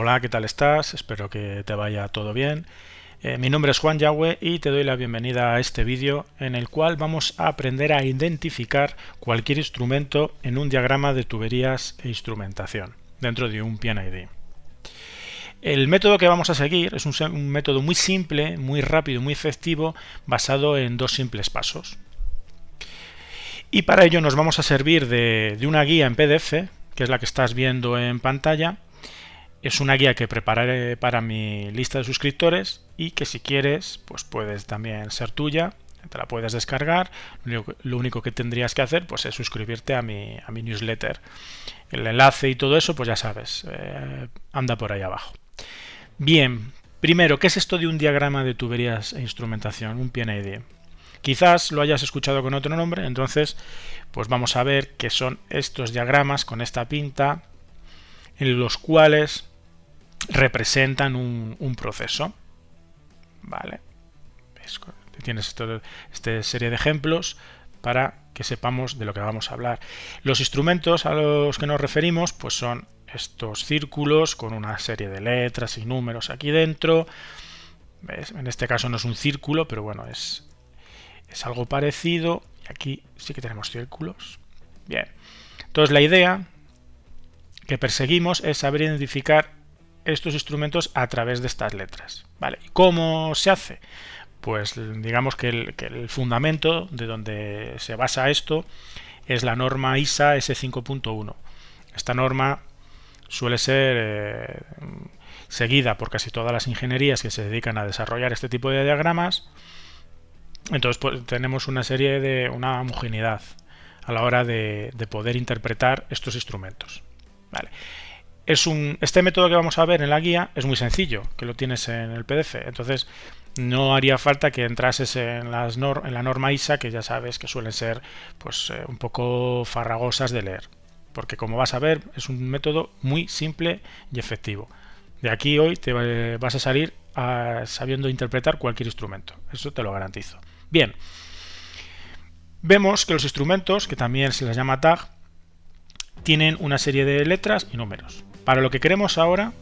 Hola, ¿qué tal estás? Espero que te vaya todo bien. Mi nombre es Juan Yagüe y te doy la bienvenida a este vídeo en el cual vamos a aprender a identificar cualquier instrumento en un diagrama de tuberías e instrumentación dentro de un PNID. El método que vamos a seguir es un método muy simple, muy rápido y muy efectivo basado en dos simples pasos. Y para ello nos vamos a servir de una guía en PDF, que es la que estás viendo en pantalla. Es una guía que prepararé para mi lista de suscriptores y que si quieres pues puedes también ser tuya, te la puedes descargar. Lo único que tendrías que hacer pues es suscribirte a mi newsletter. El enlace y todo eso pues ya sabes, anda por ahí abajo. Bien, primero, ¿qué es esto de un diagrama de tuberías e instrumentación, un PNID? Quizás lo hayas escuchado con otro nombre, entonces pues vamos a ver qué son estos diagramas con esta pinta en los cuales representan un proceso. Vale, tienes esta serie de ejemplos para que sepamos de lo que vamos a hablar. Los instrumentos a los que nos referimos pues son estos círculos con una serie de letras y números aquí dentro. ¿Ves? En este caso no es un círculo, pero bueno, es algo parecido. Y aquí sí que tenemos círculos. Bien, entonces la idea que perseguimos es saber identificar estos instrumentos a través de estas letras. ¿Vale? ¿Cómo se hace? Pues digamos que el fundamento de donde se basa esto es la norma ISA S5.1. Esta norma suele ser seguida por casi todas las ingenierías que se dedican a desarrollar este tipo de diagramas. Entonces pues, tenemos una homogeneidad a la hora de poder interpretar estos instrumentos. Vale. Este método que vamos a ver en la guía es muy sencillo, que lo tienes en el PDF. Entonces no haría falta que entrases en la norma ISA, que ya sabes que suelen ser pues, un poco farragosas de leer. Porque como vas a ver, es un método muy simple y efectivo. De aquí hoy te vas a salir sabiendo interpretar cualquier instrumento. Eso te lo garantizo. Bien, vemos que los instrumentos, que también se les llama tag, tienen una serie de letras y números. Para lo que queremos ahora,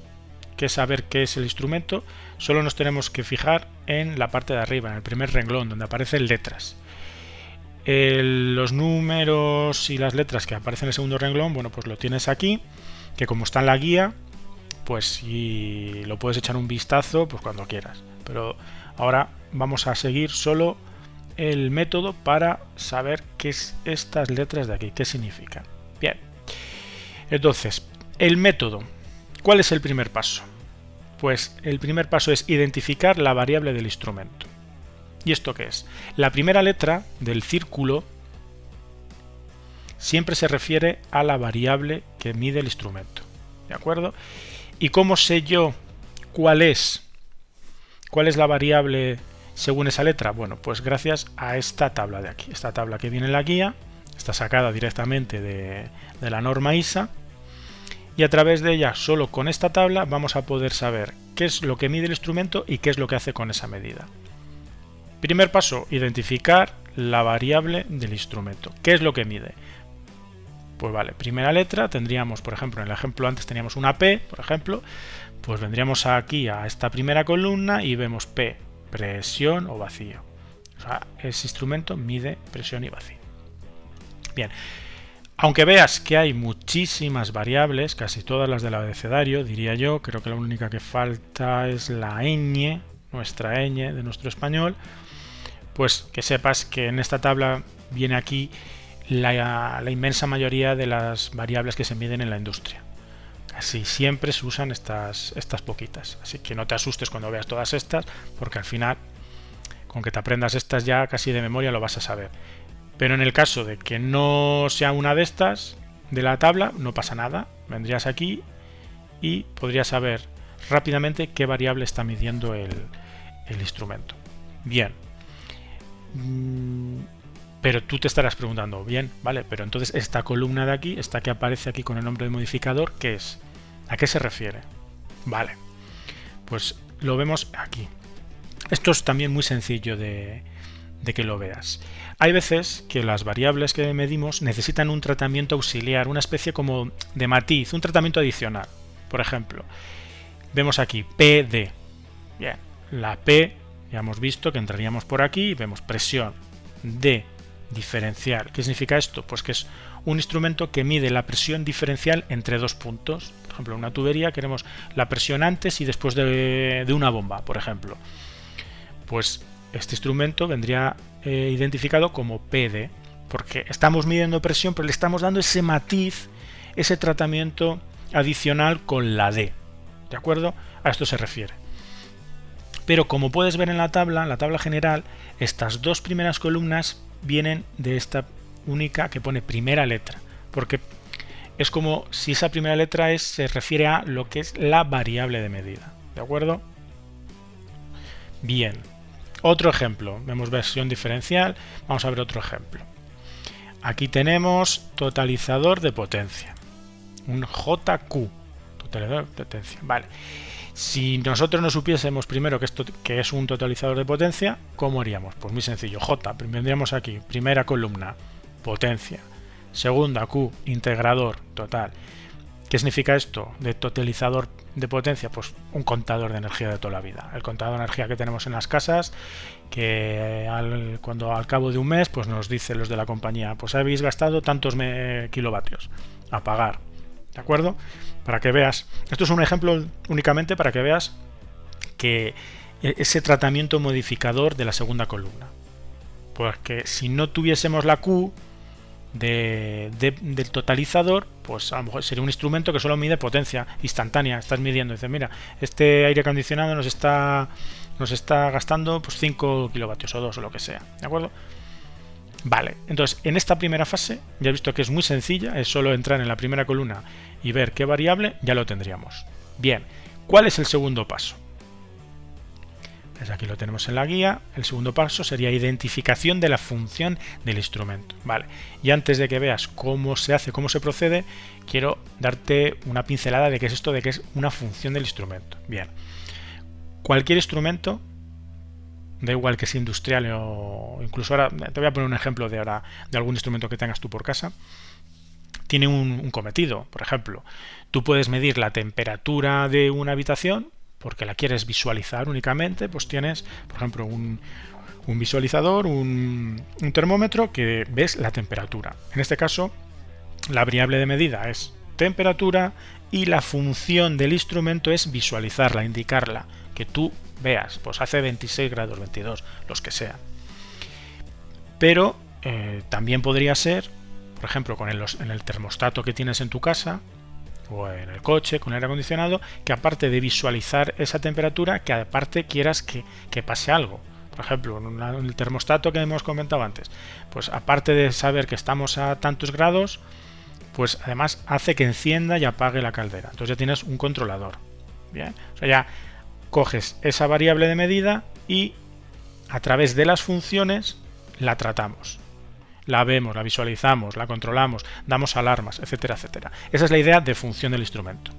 que es saber qué es el instrumento, solo nos tenemos que fijar en la parte de arriba, en el primer renglón, donde aparecen letras. Los números y las letras que aparecen en el segundo renglón, bueno, pues lo tienes aquí, que como está en la guía, pues si lo puedes echar un vistazo, pues cuando quieras. Pero ahora vamos a seguir solo el método para saber qué es estas letras de aquí, qué significan. Bien, entonces, el método. ¿Cuál es el primer paso? Pues el primer paso es identificar la variable del instrumento. ¿Y esto qué es? La primera letra del círculo siempre se refiere a la variable que mide el instrumento. ¿De acuerdo? ¿Y cómo sé yo cuál es la variable según esa letra? Bueno, pues gracias a esta tabla de aquí. Esta tabla que viene en la guía está sacada directamente de la norma ISA. Y a través de ella, solo con esta tabla, vamos a poder saber qué es lo que mide el instrumento y qué es lo que hace con esa medida. Primer paso, identificar la variable del instrumento. ¿Qué es lo que mide? Pues vale, primera letra, tendríamos, por ejemplo, en el ejemplo antes teníamos una P, por ejemplo, pues vendríamos aquí a esta primera columna y vemos P, presión o vacío. O sea, ese instrumento mide presión y vacío. Bien. Aunque veas que hay muchísimas variables, casi todas las del abecedario, diría yo, creo que la única que falta es la ñ, nuestra ñ de nuestro español, pues que sepas que en esta tabla viene aquí la inmensa mayoría de las variables que se miden en la industria. Casi siempre se usan estas poquitas, así que no te asustes cuando veas todas estas, porque al final, con que te aprendas estas ya casi de memoria lo vas a saber. Pero en el caso de que no sea una de estas de la tabla, no pasa nada. Vendrías aquí y podrías saber rápidamente qué variable está midiendo el instrumento. Bien. Pero tú te estarás preguntando, bien, vale, pero entonces esta columna de aquí, esta que aparece aquí con el nombre de modificador, ¿qué es? ¿A qué se refiere? Vale. Pues lo vemos aquí. Esto es también muy sencillo de que lo veas. Hay veces que las variables que medimos necesitan un tratamiento auxiliar, una especie como de matiz, un tratamiento adicional. Por ejemplo, Vemos aquí PD. Bien, la P ya hemos visto que entraríamos por aquí y vemos presión D diferencial. ¿Qué significa esto? Pues que es un instrumento que mide la presión diferencial entre dos puntos. Por ejemplo, en una tubería queremos la presión antes y después de una bomba, por ejemplo. Pues este instrumento vendría identificado como PD, porque estamos midiendo presión, pero le estamos dando ese matiz, ese tratamiento adicional con la D. ¿De acuerdo? A esto se refiere. Pero como puedes ver en la tabla general, estas dos primeras columnas vienen de esta única que pone primera letra, porque es como si esa primera letra se refiere a lo que es la variable de medida. ¿De acuerdo? Bien. Otro ejemplo. Vemos versión diferencial. Vamos a ver otro ejemplo. Aquí tenemos totalizador de potencia. Un JQ. Totalizador de potencia. Vale. Si nosotros no supiésemos primero que es un totalizador de potencia, ¿cómo haríamos? Pues muy sencillo. J, vendríamos aquí, primera columna, potencia. Segunda, Q, integrador total. ¿Qué significa esto de totalizador de potencia? Pues un contador de energía de toda la vida. El contador de energía que tenemos en las casas, que cuando al cabo de un mes pues nos dicen los de la compañía, pues habéis gastado tantos kilovatios a pagar. ¿De acuerdo? Para que veas, esto es un ejemplo únicamente para que veas que ese tratamiento modificador de la segunda columna. Porque si no tuviésemos la Q del totalizador, pues a lo mejor sería un instrumento que solo mide potencia instantánea. Estás midiendo, dices, mira, este aire acondicionado nos está gastando pues 5 kilovatios o 2 o lo que sea. ¿De acuerdo? Vale, entonces en esta primera fase ya he visto que es muy sencilla, es solo entrar en la primera columna y ver qué variable, ya lo tendríamos. Bien, ¿cuál es el segundo paso? Pues aquí lo tenemos en la guía. El segundo paso sería identificación de la función del instrumento. Vale, y antes de que veas cómo se hace, cómo se procede, quiero darte una pincelada de qué es esto, de qué es una función del instrumento. Bien, cualquier instrumento, da igual que sea industrial o incluso ahora te voy a poner un ejemplo de algún instrumento que tengas tú por casa, tiene un cometido. Por ejemplo, tú puedes medir la temperatura de una habitación porque la quieres visualizar únicamente, pues tienes, por ejemplo, un visualizador, un termómetro que ves la temperatura. En este caso, la variable de medida es temperatura y la función del instrumento es visualizarla, indicarla, que tú veas, pues hace 26 grados, 22, los que sean. Pero también podría ser, por ejemplo, en el termostato que tienes en tu casa o en el coche, con aire acondicionado, que aparte de visualizar esa temperatura, que aparte quieras que pase algo. Por ejemplo, en el termostato que hemos comentado antes, pues aparte de saber que estamos a tantos grados, pues además hace que encienda y apague la caldera. Entonces ya tienes un controlador. Bien, o sea, ya coges esa variable de medida y a través de las funciones la tratamos. La vemos, la visualizamos, la controlamos, damos alarmas, etcétera, etcétera. Esa es la idea de función del instrumento.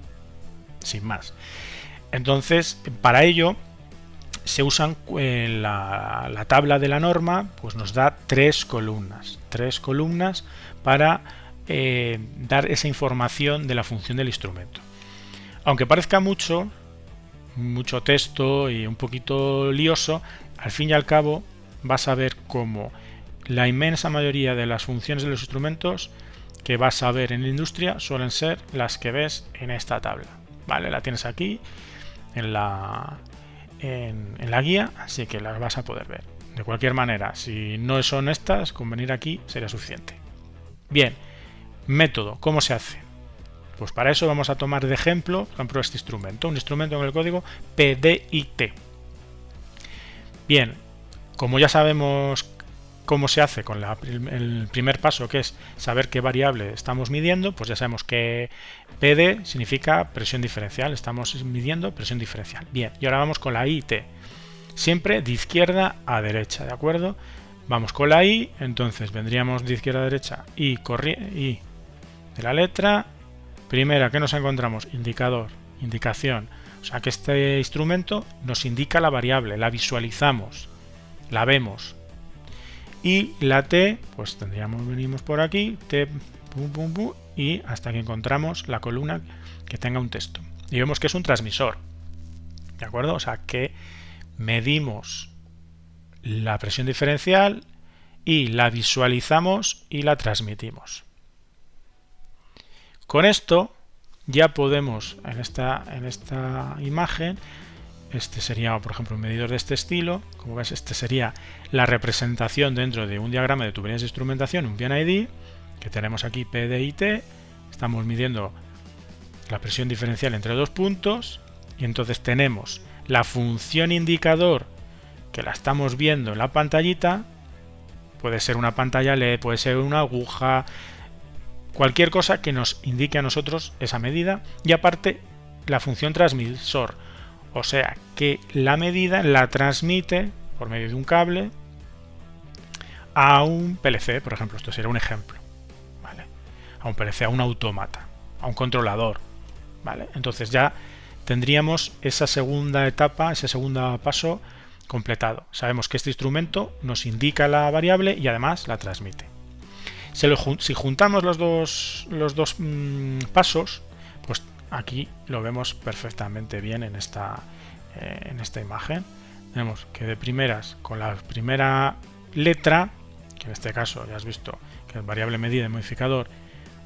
Sin más. Entonces, para ello se usan la tabla de la norma, pues nos da tres columnas para dar esa información de la función del instrumento. Aunque parezca mucho texto y un poquito lioso, al fin y al cabo vas a ver cómo la inmensa mayoría de las funciones de los instrumentos que vas a ver en la industria suelen ser las que ves en esta tabla. ¿Vale? La tienes aquí en la guía, así que las vas a poder ver. De cualquier manera, si no son estas, con venir aquí sería suficiente. Bien, método, ¿cómo se hace? Pues para eso vamos a tomar de ejemplo, por ejemplo, este instrumento, un instrumento con el código PDIT. Bien, como ya sabemos cómo se hace con el primer paso, que es saber qué variable estamos midiendo, pues ya sabemos que PD significa presión diferencial, estamos midiendo presión diferencial. Bien, y ahora vamos con la IT, siempre de izquierda a derecha, ¿de acuerdo? Vamos con la I, entonces vendríamos de izquierda a derecha I de la letra. Primera, ¿qué nos encontramos? Indicador, indicación. O sea que este instrumento nos indica la variable, la visualizamos, la vemos. Y la T, pues venimos por aquí, T, pum, y hasta que encontramos la columna que tenga un texto. Y vemos que es un transmisor. ¿de acuerdo? O sea que medimos la presión diferencial y la visualizamos y la transmitimos. Con esto ya podemos, en esta imagen, este sería, por ejemplo, un medidor de este estilo. Como ves, este sería la representación dentro de un diagrama de tuberías de instrumentación, un PID, que tenemos aquí P, D y T. Estamos midiendo la presión diferencial entre dos puntos y entonces tenemos la función indicador que la estamos viendo en la pantallita. Puede ser una pantalla LED, puede ser una aguja, cualquier cosa que nos indique a nosotros esa medida, y aparte la función transmisor, o sea que la medida la transmite por medio de un cable a un PLC, por ejemplo. Esto sería un ejemplo, ¿vale? A un PLC, a un autómata, a un controlador, ¿vale? Entonces ya tendríamos esa segunda etapa, ese segundo paso completado. Sabemos que este instrumento nos indica la variable y además la transmite. Si juntamos los dos pasos, pues aquí lo vemos perfectamente bien en esta imagen. Tenemos que de primeras, con la primera letra, que en este caso ya has visto que es variable medida y modificador,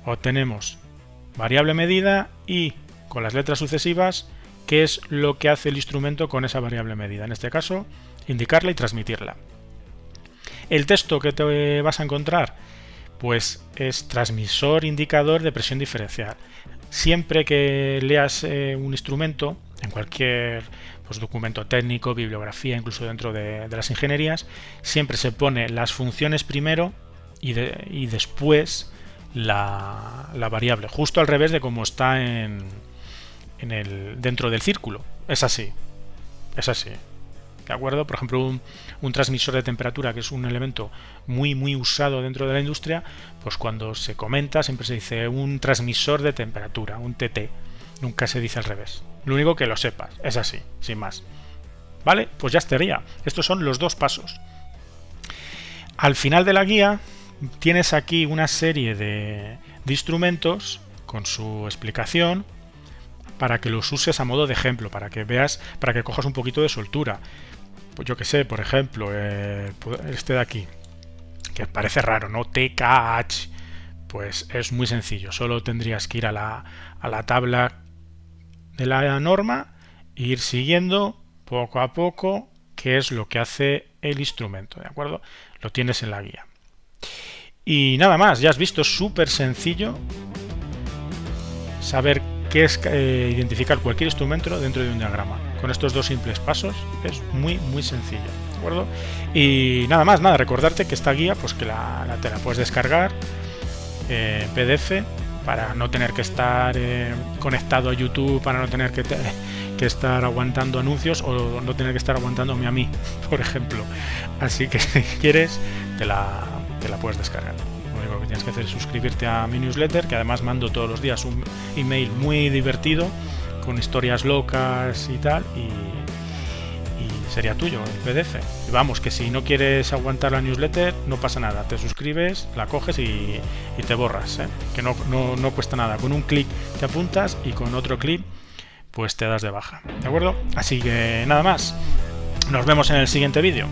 obtenemos variable medida, y con las letras sucesivas, qué es lo que hace el instrumento con esa variable medida. En este caso, indicarla y transmitirla. El texto que te vas a encontrar, pues es transmisor indicador de presión diferencial. Siempre que leas un instrumento, en cualquier documento técnico, bibliografía, incluso dentro de las ingenierías, siempre se pone las funciones primero y después la variable, justo al revés de como está dentro del círculo. Es así, ¿de acuerdo? Por ejemplo, un transmisor de temperatura, que es un elemento muy usado dentro de la industria, pues cuando se comenta siempre se dice un transmisor de temperatura, un TT, nunca se dice al revés. Lo único que lo sepas, es así, sin más. ¿Vale? Pues ya estaría. Estos son los dos pasos. Al final de la guía tienes aquí una serie de instrumentos con su explicación, para que los uses a modo de ejemplo, para que veas, para que cojas un poquito de soltura. Pues yo que sé, por ejemplo, este de aquí, que parece raro, ¿no? TKH, pues es muy sencillo. Solo tendrías que ir a la tabla de la norma e ir siguiendo poco a poco qué es lo que hace el instrumento, ¿de acuerdo? Lo tienes en la guía. Y nada más, ya has visto, es súper sencillo saber qué es identificar cualquier instrumento dentro de un diagrama. Con estos dos simples pasos es muy sencillo, ¿de acuerdo? Y nada más, recordarte que esta guía, pues que te la puedes descargar en PDF, para no tener que estar conectado a YouTube, para no tener que estar aguantando anuncios, o no tener que estar aguantándome a mí, por ejemplo. Así que si quieres, te la puedes descargar. Lo único que tienes que hacer es suscribirte a mi newsletter, que además mando todos los días un email muy divertido con historias locas y tal, y sería tuyo el PDF. Y vamos, que si no quieres aguantar la newsletter, no pasa nada, te suscribes, la coges y te borras, que no cuesta nada. Con un clic te apuntas y con otro clic pues te das de baja, ¿de acuerdo? Así que nada más, nos vemos en el siguiente vídeo.